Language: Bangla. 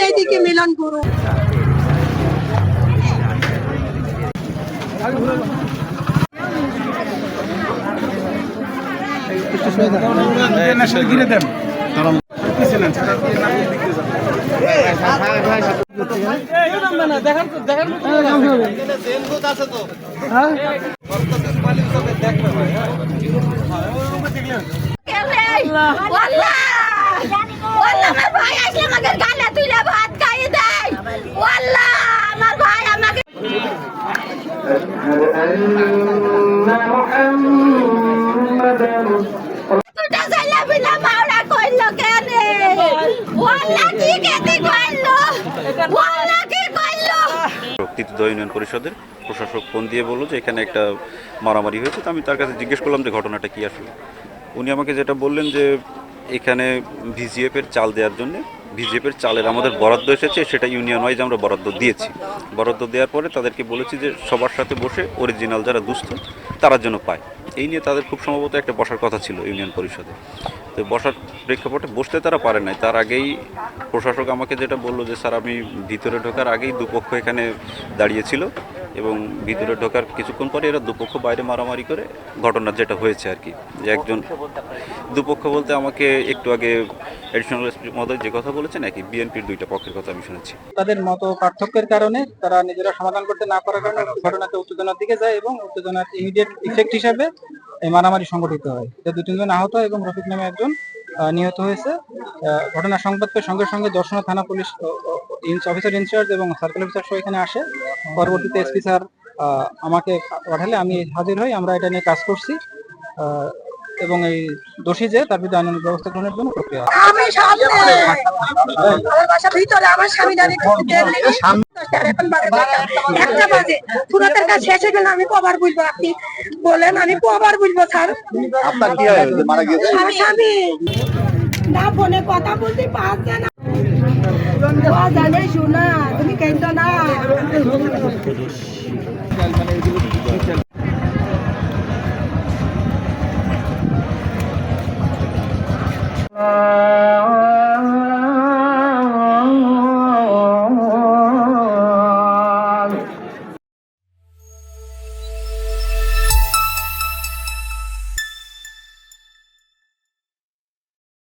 এদিকে মিলন গুরু ঘিরে দেন ভাই আসলে আমাকে গালে তুলে ভাত খাইয়ে দেয় আমার ভাই আমাকে ইউনিয়ন পরিষদের প্রশাসক ফোন দিয়ে বললো যে এখানে একটা মারামারি হয়েছে। তো আমি তার কাছে জিজ্ঞেস করলাম যে ঘটনাটা কী আসলে। উনি আমাকে যেটা বললেন যে এখানে ভিজিএফের চাল দেওয়ার জন্য ভিজিএফের চালের আমাদের বরাদ্দ এসেছে, সেটা ইউনিয়ন ওয়াইজ আমরা বরাদ্দ দিয়েছি। বরাদ্দ দেওয়ার পরে তাদেরকে বলেছি যে সবার সাথে বসে অরিজিনাল যারা দুস্থ তারা যেন পায়। এই নিয়ে তাদের খুব সম্ভবত একটা বসার কথা ছিল ইউনিয়ন পরিষদে। তো বসার প্রেক্ষাপটে বসতে তারা পারে নাই। তার আগেই প্রশাসক আমাকে যেটা বললো যে স্যার আমি ভিতরে ঢোকার আগেই দুপক্ষ এখানে দাঁড়িয়েছিল এবং ভিতরে ঢোকার কিছুক্ষণ পরে এরা দুপক্ষ বাইরে মারামারি করে ঘটনা যেটা হয়েছে আর কি, যে একজন দুপক্ষ বলতে আমাকে একটু আগে এডিশনাল এসপি মহোদয় যে কথা বলেছেন নাকি বিএনপির দুইটা পক্ষের কথা আমি শুনেছি। তাদের মত পার্থক্যের কারণে তারা নিজেরা সমাধান করতে না পারার কারণে ঘটনাটা উত্তেজনার দিকে যায় এবং উত্তেজনার ইমিডিয়েট ইফেক্ট হিসাবে এই মারামারি সংঘটিত হয়। এতে 2-3 জন আহত এবং রফিক নামে একজন নিহত হয়েছে। ঘটনার সংবাদ পেয়ে সঙ্গে সঙ্গে দর্শনা থানা পুলিশ অফিসার ইনচার্জ এবং সার্কেল অফিসার সহ এখানে আসে। পরবর্তীতে এসপি স্যার আমাকে পাঠালে আমি হাজির হই। আমরা এটা নিয়ে কাজ করছি এবং এই দোষী যে তার বিরুদ্ধে আইনানুগ ব্যবস্থা গ্রহণের জন্য প্রক্রিয়া। আমি আমার বাসার ভিতরে আমার স্বামী একটা বাজে পুরাতের কাজ শেষ হয়ে গেল। আমি কবার বুঝবো, আপনি বলেন আমি কবার বুঝবো স্যার? আপনার কি হয় মারা গিয়েছে? আমার স্বামী না ফোনে কথা বলতে পারছে না, জানে শোনা তুমি কেন না